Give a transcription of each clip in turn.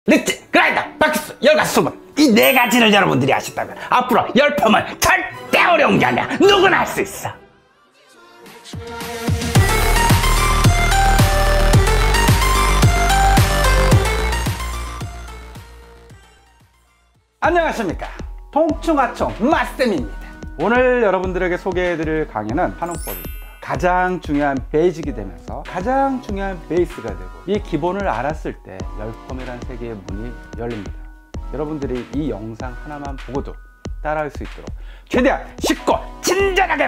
리치, 그라인더, 박스, 열과 수분 이 네 가지를 여러분들이 아셨다면 앞으로 열펌은 절대 어려운 게 아니야. 누구나 할 수 있어. 안녕하십니까, 통충하총 마쌤입니다. 오늘 여러분들에게 소개해드릴 강의는 환원법입니다. 가장 중요한 베이직이 되면서 가장 중요한 베이스가 되고, 이 기본을 알았을 때 열펌이라는 세계의 문이 열립니다. 여러분들이 이 영상 하나만 보고도 따라할 수 있도록 최대한 쉽고 친절하게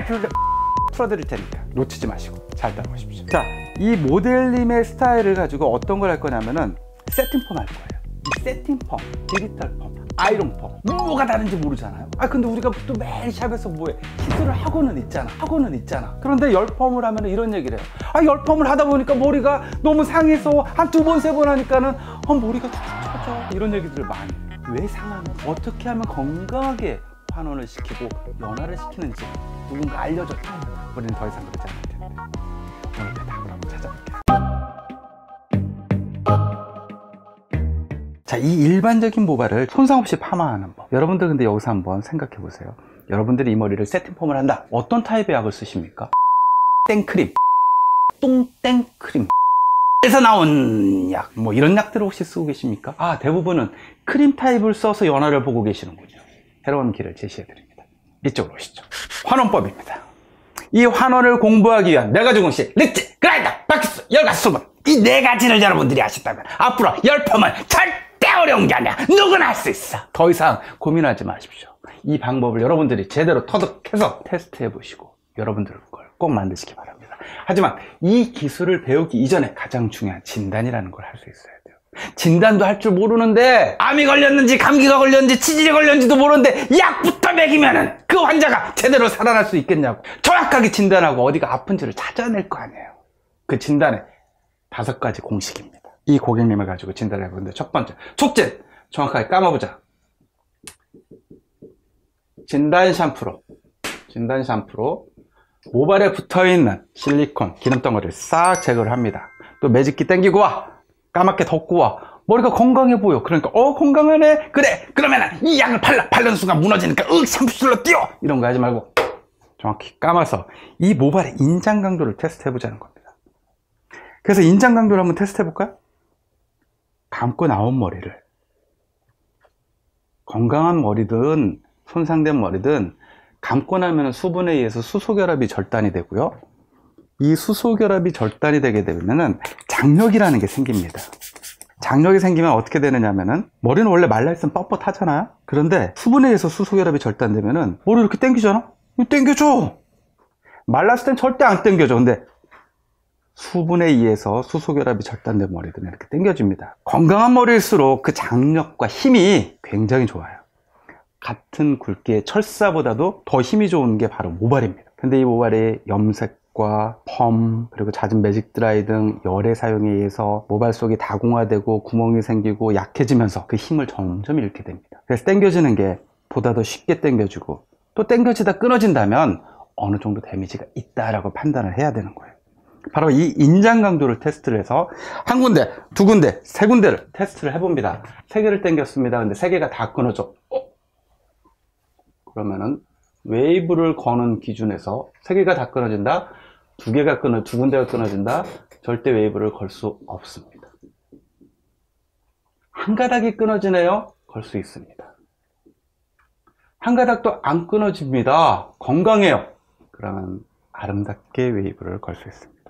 풀어드릴 테니까 놓치지 마시고 잘 따라오십시오. 자, 이 모델님의 스타일을 가지고 어떤 걸 할 거냐면은 세팅펌 할 거예요. 이 세팅펌, 디지털 펌, 아이론 펌 뭐가 다른지 모르잖아요. 근데 우리가 또 매일 샵에서 뭐해, 기술을 하고는 있잖아. 그런데 열펌을 하면 이런 얘기를 해요. 열펌을 하다 보니까 머리가 너무 상해서 한 두 번, 세 번 하니까는 머리가 축축 처져, 이런 얘기들을 많이 해요. 왜 상하는, 어떻게 하면 건강하게 환원을 시키고 연화를 시키는지 누군가 알려줬다. 우리는 더 이상 그러지 않을 텐데 오늘 그 답을 한번 찾아볼게요. 자, 이 일반적인 모발을 손상 없이 파마하는 법, 여러분들 근데 여기서 한번 생각해 보세요. 여러분들이 이 머리를 세팅펌을 한다. 어떤 타입의 약을 쓰십니까? 땡크림, 똥땡크림 에서 나온 약, 뭐 이런 약들을 혹시 쓰고 계십니까? 대부분은 크림 타입을 써서 연화를 보고 계시는군요. 새로운 길을 제시해 드립니다. 이쪽으로 오시죠. 환원법입니다. 이 환원을 공부하기 위한 메가주공식 리치, 그라인더, 박스, 열과 수분 이 네 가지를 여러분들이 아셨다면 앞으로 열펌은 절대 어려운 게 아니야. 누구나 할 수 있어. 더 이상 고민하지 마십시오. 이 방법을 여러분들이 제대로 터득해서 테스트해 보시고 여러분들 걸 꼭 만드시기 바랍니다. 하지만 이 기술을 배우기 이전에 가장 중요한 진단이라는 걸 할 수 있어야 돼요. 진단도 할 줄 모르는데, 암이 걸렸는지 감기가 걸렸는지 치질이 걸렸는지도 모르는데 약부터 먹이면은 그 환자가 제대로 살아날 수 있겠냐고. 정확하게 진단하고 어디가 아픈지를 찾아낼 거 아니에요. 그 진단에 5가지 공식입니다. 이 고객님을 가지고 진단을 해보는데, 첫 번째, 촉진! 정확하게 감아보자. 진단 샴푸로 모발에 붙어있는 실리콘, 기름덩어리를 싹 제거를 합니다. 또 매직기 당기고 와, 까맣게 덮고 와, 머리가 건강해 보여. 그러니까 건강하네, 그래, 그러면 이 약을 바르는 순간 무너지니까 샴푸실로 뛰어, 이런 거 하지 말고 정확히 감아서 이 모발의 인장 강도를 테스트 해보자는 겁니다. 그래서 인장 강도를 한번 테스트 해볼까요? 감고 나온 머리를, 건강한 머리든 손상된 머리든 감고 나면 수분에 의해서 수소결합이 절단이 되고요. 이 수소결합이 절단이 되게 되면은 장력이라는 게 생깁니다. 장력이 생기면 어떻게 되느냐면은, 머리는 원래 말라있으면 뻣뻣하잖아요. 그런데 수분에 의해서 수소결합이 절단되면은 머리 이렇게 당기잖아? 당겨줘. 말랐을 땐 절대 안 당겨져. 근데 수분에 의해서 수소결합이 절단된 머리들은 이렇게 당겨집니다. 건강한 머리일수록 그 장력과 힘이 굉장히 좋아요. 같은 굵기의 철사보다도 더 힘이 좋은 게 바로 모발입니다. 근데 이 모발이 염색과 펌, 그리고 잦은 매직 드라이 등 열의 사용에 의해서 모발 속이 다공화되고 구멍이 생기고 약해지면서 그 힘을 점점 잃게 됩니다. 그래서 당겨지는 게 보다 더 쉽게 당겨지고, 또 당겨지다 끊어진다면 어느 정도 데미지가 있다라고 판단을 해야 되는 거예요. 바로 이 인장 강도를 테스트를 해서 한 군데, 두 군데, 세 군데를 테스트를 해봅니다. 3개를 당겼습니다. 근데 3개가 다 끊어져. 그러면은 웨이브를 거는 기준에서 3개가 다 끊어진다, 2개가 두 군데가 끊어진다, 절대 웨이브를 걸 수 없습니다. 한 가닥이 끊어지네요? 걸 수 있습니다. 한 가닥도 안 끊어집니다. 건강해요. 그러면 아름답게 웨이브를 걸 수 있습니다.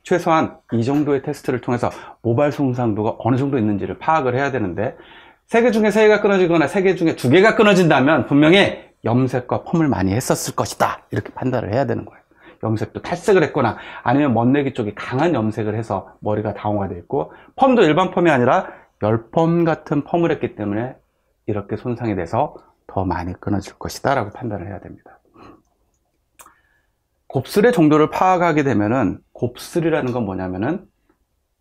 최소한 이 정도의 테스트를 통해서 모발 손상도가 어느 정도 있는지를 파악을 해야 되는데, 3개 중에 3개가 끊어지거나 3개 중에 2개가 끊어진다면 분명히 염색과 펌을 많이 했었을 것이다, 이렇게 판단을 해야 되는 거예요. 염색도 탈색을 했거나 아니면 멋내기 쪽이 강한 염색을 해서 머리가 다홍화되어 있고, 펌도 일반 펌이 아니라 열펌 같은 펌을 했기 때문에 이렇게 손상이 돼서 더 많이 끊어질 것이다 라고 판단을 해야 됩니다. 곱슬의 정도를 파악하게 되면은, 곱슬이라는 건 뭐냐면은,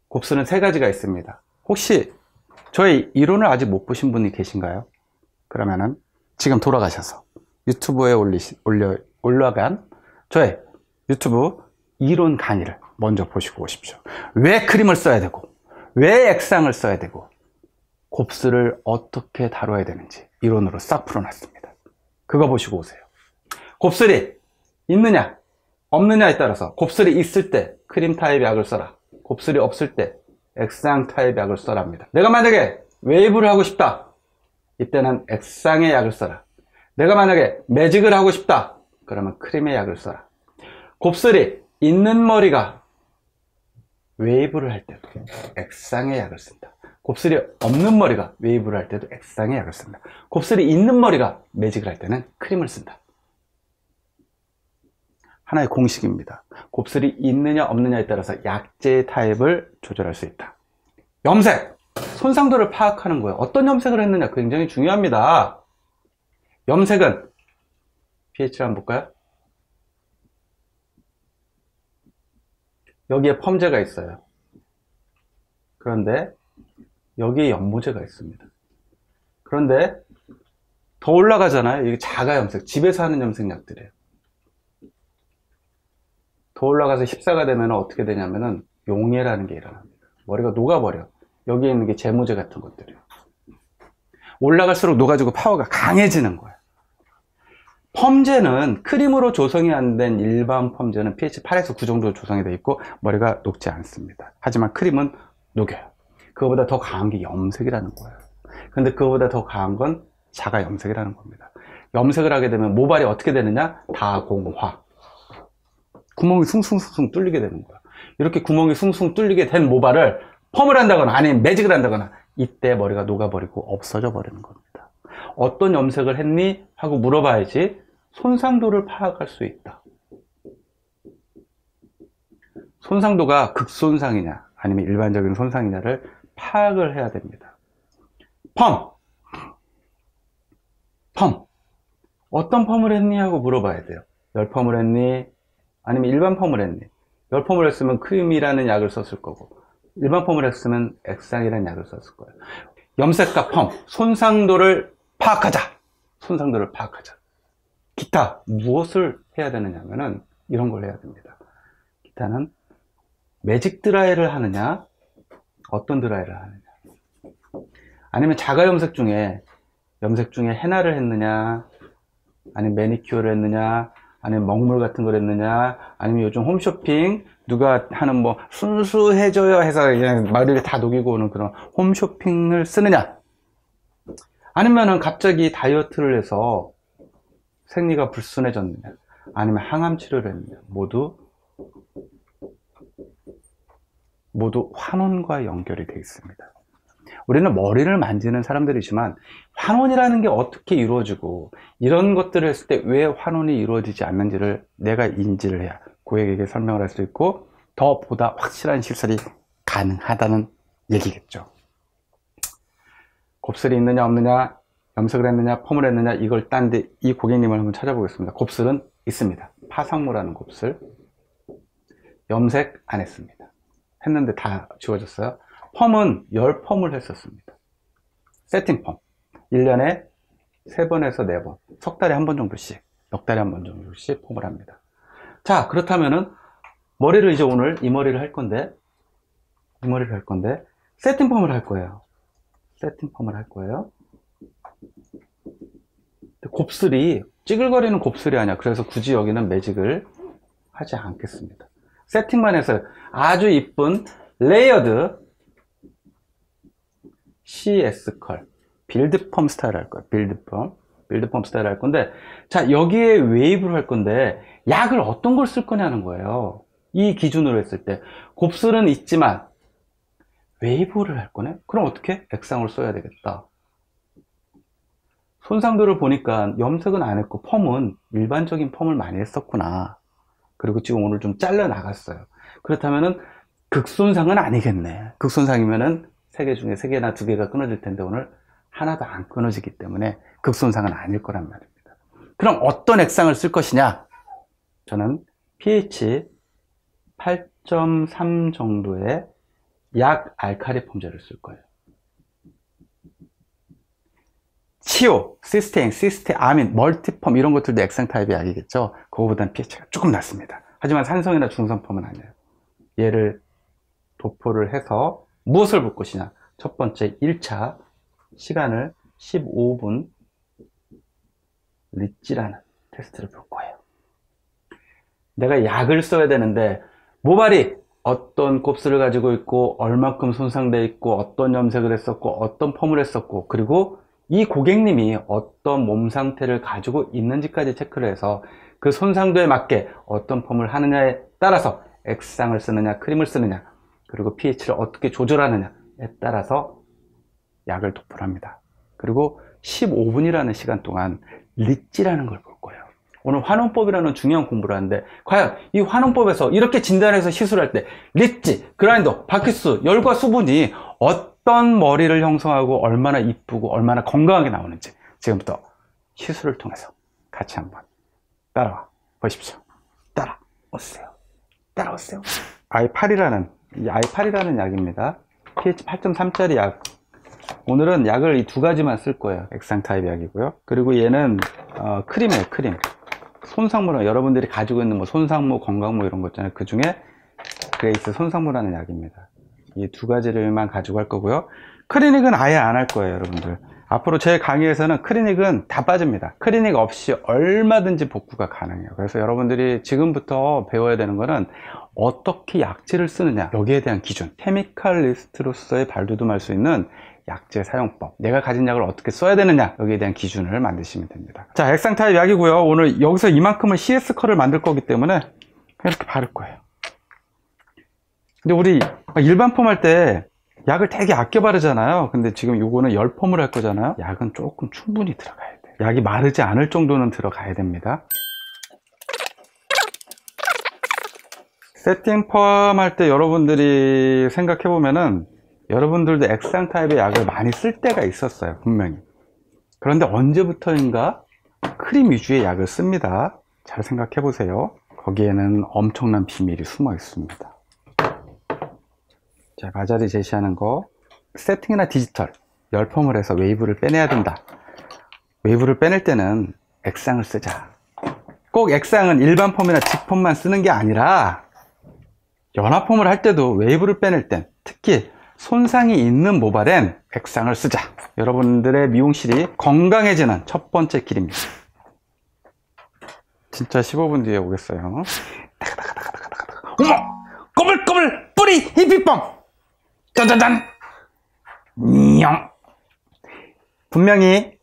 곱슬은 3가지가 있습니다. 혹시 저희 이론을 아직 못 보신 분이 계신가요? 그러면은 지금 돌아가셔서 유튜브에 올라간 저의 유튜브 이론 강의를 먼저 보시고 오십시오. 왜 크림을 써야 되고, 왜 액상을 써야 되고, 곱슬을 어떻게 다뤄야 되는지 이론으로 싹 풀어놨습니다. 그거 보시고 오세요. 곱슬이 있느냐 없느냐에 따라서 곱슬이 있을 때 크림 타입 약을 써라. 곱슬이 없을 때 액상 타입 약을 써라 합니다. 내가 만약에 웨이브를 하고 싶다. 이때는 액상의 약을 써라. 내가 만약에 매직을 하고 싶다. 그러면 크림의 약을 써라. 곱슬이 있는 머리가 웨이브를 할 때도 액상의 약을 쓴다. 곱슬이 없는 머리가 웨이브를 할 때도 액상의 약을 쓴다. 곱슬이 있는 머리가 매직을 할 때는 크림을 쓴다. 하나의 공식입니다. 곱슬이 있느냐 없느냐에 따라서 약제 타입을 조절할 수 있다. 염색! 손상도를 파악하는 거예요. 어떤 염색을 했느냐 굉장히 중요합니다. 염색은 pH를 한번 볼까요? 여기에 펌제가 있어요. 그런데 여기에 연모제가 있습니다. 그런데 더 올라가잖아요. 이게 자가 염색, 집에서 하는 염색약들이에요. 더 올라가서 14가 되면 어떻게 되냐면은 용해라는 게 일어납니다. 머리가 녹아버려. 여기에 있는 게 제모제 같은 것들이에요. 올라갈수록 녹아지고 파워가 강해지는 거예요. 펌제는 크림으로 조성이 안 된 일반 펌제는 pH 8에서 9 정도 조성이 되어 있고 머리가 녹지 않습니다. 하지만 크림은 녹여요. 그거보다 더 강한 게 염색이라는 거예요. 근데 그거보다 더 강한 건 자가 염색이라는 겁니다. 염색을 하게 되면 모발이 어떻게 되느냐? 다공화. 구멍이 숭숭숭 뚫리게 되는 거야. 이렇게 구멍이 숭숭 뚫리게 된 모발을 펌을 한다거나 아니면 매직을 한다거나 이때 머리가 녹아버리고 없어져 버리는 겁니다. 어떤 염색을 했니? 하고 물어봐야지 손상도를 파악할 수 있다. 손상도가 극손상이냐 아니면 일반적인 손상이냐를 파악을 해야 됩니다. 펌! 어떤 펌을 했니? 하고 물어봐야 돼요. 열 펌을 했니? 아니면 일반 펌을 했니? 열 펌을 했으면 크림이라는 약을 썼을 거고 일반 펌을 했으면 액상이라는 약을 썼을 거예요. 염색과 펌, 손상도를 파악하자. 기타 무엇을 해야 되느냐면은 이런 걸 해야 됩니다. 기타는 매직 드라이를 하느냐, 어떤 드라이를 하느냐, 아니면 자가 염색 중에 헤나를 했느냐, 아니면 매니큐어를 했느냐, 아니면 먹물 같은 걸 했느냐, 아니면 요즘 홈쇼핑 누가 하는 뭐 순수해져요 해서 그냥 머리를 다 녹이고 오는 그런 홈쇼핑을 쓰느냐, 아니면은 갑자기 다이어트를 해서 생리가 불순해졌느냐, 아니면 항암 치료를 했느냐, 모두 환원과 연결이 되어 있습니다. 우리는 머리를 만지는 사람들이지만 환원이라는 게 어떻게 이루어지고 이런 것들을 했을 때 왜 환원이 이루어지지 않는지를 내가 인지를 해야 고객에게 설명을 할 수 있고 더 보다 확실한 시술이 가능하다는 얘기겠죠. 곱슬이 있느냐 없느냐, 염색을 했느냐 펌을 했느냐, 이걸 딴데 이 고객님을 한번 찾아보겠습니다. 곱슬은 있습니다. 파상모라는 곱슬. 염색 안 했습니다. 했는데 다 지워졌어요. 펌은 10펌을 했었습니다. 세팅 펌 1년에 3번에서 4번, 석 달에 한 번 정도씩, 넉 달에 한 번 정도씩 펌을 합니다. 자, 그렇다면은 머리를 이제 오늘 이 머리를 할 건데 세팅 펌을 할 거예요. 곱슬이 찌글거리는 곱슬이 아니야. 그래서 굳이 여기는 매직을 하지 않겠습니다. 세팅만 해서 아주 이쁜 레이어드 CS 컬 빌드 펌 스타일 할 거예요. 빌드 펌 스타일 할 건데, 자, 여기에 웨이브를 할 건데 약을 어떤 걸 쓸 거냐는 거예요. 이 기준으로 했을 때 곱슬은 있지만 웨이브를 할 거네? 그럼 어떻게? 액상을 써야 되겠다. 손상도를 보니까 염색은 안 했고 펌은 일반적인 펌을 많이 했었구나. 그리고 지금 오늘 좀 잘라 나갔어요. 그렇다면은 극손상은 아니겠네. 극손상이면은 3개 중에 3개나 2개가 끊어질 텐데 오늘 하나도 안 끊어지기 때문에 극손상은 아닐 거란 말입니다. 그럼 어떤 액상을 쓸 것이냐? 저는 pH 8.3 정도의 약 알칼리 펌제를 쓸 거예요. 치오, 시스테인, 시스테아민, 멀티펌 이런 것들도 액상 타입의 약이겠죠. 그거보다는 pH가 조금 낮습니다. 하지만 산성이나 중성펌은 아니에요. 얘를 도포를 해서 무엇을 볼 것이냐? 첫 번째 1차 시간을 15분 리찌라는 테스트를 볼 거예요. 내가 약을 써야 되는데 모발이 어떤 곱슬을 가지고 있고 얼마큼 손상되어 있고 어떤 염색을 했었고 어떤 펌을 했었고 그리고 이 고객님이 어떤 몸 상태를 가지고 있는지까지 체크를 해서 그 손상도에 맞게 어떤 펌을 하느냐에 따라서 액상을 쓰느냐 크림을 쓰느냐 그리고 pH를 어떻게 조절하느냐에 따라서 약을 도포합니다. 그리고 15분이라는 시간 동안 리찌라는 걸 볼 거예요. 오늘 환원법이라는 중요한 공부를 하는데 과연 이 환원법에서 이렇게 진단해서 시술할 때 리찌, 그라인더, 바퀴수, 열과 수분이 어떤 머리를 형성하고 얼마나 이쁘고 얼마나 건강하게 나오는지 지금부터 시술을 통해서 같이 한번 따라와 보십시오. 따라오세요. 따라오세요. i8이라는 약입니다. pH 8.3짜리 약. 오늘은 약을 이 두 가지만 쓸 거예요. 액상 타입 약이고요. 그리고 얘는 크림이에요. 크림. 손상물, 여러분들이 가지고 있는 뭐 손상무, 건강무 이런 거 있잖아요. 그 중에 그레이스 손상무라는 약입니다. 이 두 가지를만 가지고 할 거고요. 클리닉은 아예 안 할 거예요, 여러분들. 앞으로 제 강의에서는 클리닉은 다 빠집니다. 클리닉 없이 얼마든지 복구가 가능해요. 그래서 여러분들이 지금부터 배워야 되는 거는 어떻게 약제를 쓰느냐, 여기에 대한 기준, 케미칼리스트로서의 발돋움할 수 있는 약제 사용법, 내가 가진 약을 어떻게 써야 되느냐, 여기에 대한 기준을 만드시면 됩니다. 자, 액상 타입 약이고요. 오늘 여기서 이만큼은 CS 컬을 만들 거기 때문에 이렇게 바를 거예요. 근데 우리 일반 펌 할 때 약을 되게 아껴 바르잖아요. 근데 지금 요거는 열 펌을 할 거잖아요. 약은 조금 충분히 들어가야 돼. 약이 마르지 않을 정도는 들어가야 됩니다. 세팅 펌 할 때 여러분들이 생각해 보면은 여러분들도 액상 타입의 약을 많이 쓸 때가 있었어요, 분명히. 그런데 언제부터인가 크림 위주의 약을 씁니다. 잘 생각해 보세요. 거기에는 엄청난 비밀이 숨어 있습니다. 자, 가자리 제시하는 거, 세팅이나 디지털, 열펌을 해서 웨이브를 빼내야 된다. 웨이브를 빼낼 때는 액상을 쓰자. 꼭 액상은 일반 펌이나 직펌만 쓰는 게 아니라 연화펌을 할 때도 웨이브를 빼낼 땐, 특히 손상이 있는 모발엔 액상을 쓰자. 여러분들의 미용실이 건강해지는 첫 번째 길입니다. 진짜 15분 뒤에 오겠어요. 어머! 꼬불꼬불 뿌리 히피펌! 짜자잔! 냥! 분명히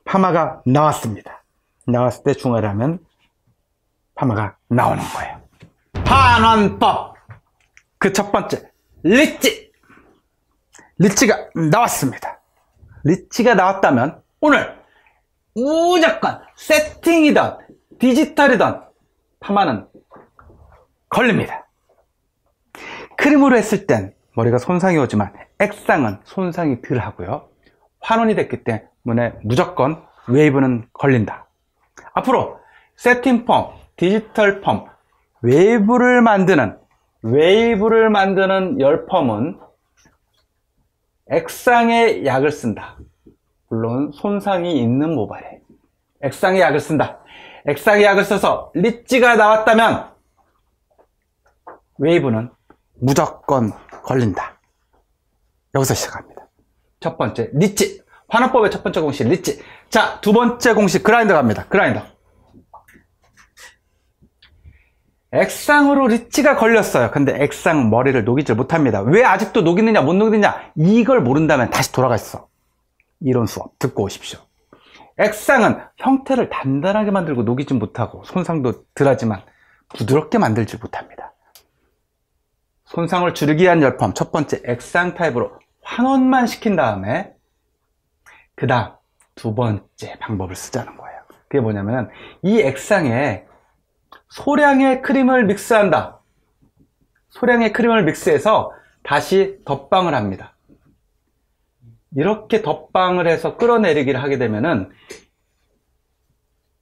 파마가 나왔습니다. 나왔을 때 중화를 하면 파마가 나오는 거예요. 환원법! 그 첫 번째, 리찌! 리치가 나왔습니다. 리치가 나왔다면 오늘 무조건 세팅이든 디지털이든 파마는 걸립니다. 크림으로 했을 땐 머리가 손상이 오지만 액상은 손상이 덜 하고요. 환원이 됐기 때문에 무조건 웨이브는 걸린다. 앞으로 세팅 펌, 디지털 펌, 웨이브를 만드는 열펌은 액상의 약을 쓴다. 물론 손상이 있는 모발에 액상의 약을 쓴다. 액상의 약을 써서 리찌가 나왔다면 웨이브는 무조건 걸린다. 여기서 시작합니다. 첫 번째 리찌, 환원법의 첫 번째 공식 리찌. 자, 두 번째 공식 그라인더 갑니다. 그라인더. 액상으로 리치가 걸렸어요. 근데 액상 머리를 녹이질 못합니다. 왜 아직도 녹이느냐 못 녹이느냐, 이걸 모른다면 다시 돌아가 있어. 이론 수업 듣고 오십시오. 액상은 형태를 단단하게 만들고 녹이지 못하고 손상도 덜하지만 부드럽게 만들지 못합니다. 손상을 줄이기 위한 열펌, 첫 번째 액상 타입으로 환원만 시킨 다음에 그 다음 두 번째 방법을 쓰자는 거예요. 그게 뭐냐면 이 액상에 소량의 크림을 믹스한다. 소량의 크림을 믹스해서 다시 덧방을 합니다. 이렇게 덧방을 해서 끌어내리기를 하게 되면은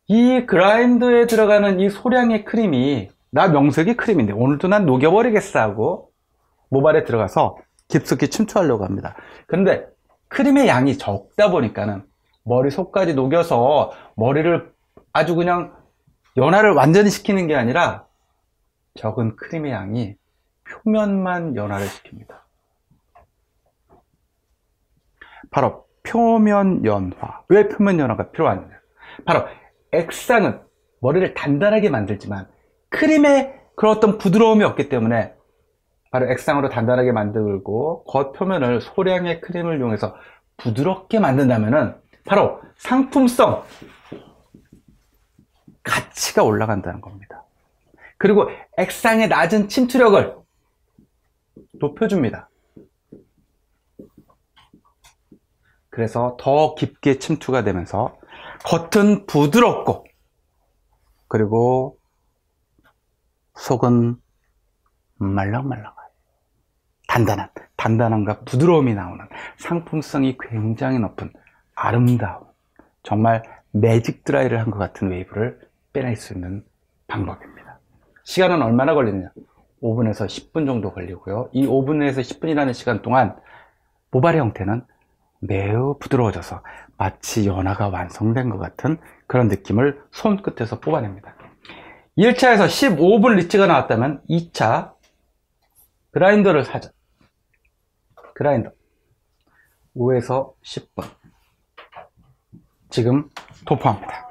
이 그라인더에 들어가는 이 소량의 크림이, 나 명색이 크림인데 오늘도 난 녹여버리겠어 하고 모발에 들어가서 깊숙이 침투하려고 합니다. 근데 크림의 양이 적다 보니까는 머리속까지 녹여서 머리를 아주 그냥 연화를 완전히 시키는 게 아니라 적은 크림의 양이 표면만 연화를 시킵니다. 바로 표면 연화. 왜 표면 연화가 필요하느냐? 바로 액상은 머리를 단단하게 만들지만 크림에 그런 어떤 부드러움이 없기 때문에 바로 액상으로 단단하게 만들고 겉표면을 소량의 크림을 이용해서 부드럽게 만든다면은 바로 상품성 가치가 올라간다는 겁니다. 그리고 액상의 낮은 침투력을 높여줍니다. 그래서 더 깊게 침투가 되면서 겉은 부드럽고 그리고 속은 말랑말랑한 단단함과 부드러움이 나오는 상품성이 굉장히 높은 아름다운 정말 매직 드라이를 한 것 같은 웨이브를 빼낼 수 있는 방법입니다. 시간은 얼마나 걸리느냐? 5분에서 10분 정도 걸리고요. 이 5분에서 10분이라는 시간 동안 모발의 형태는 매우 부드러워져서 마치 연화가 완성된 것 같은 그런 느낌을 손끝에서 뽑아냅니다. 1차에서 15분 리치가 나왔다면 2차 그라인더를 사자. 그라인더 5에서 10분 지금 도포합니다.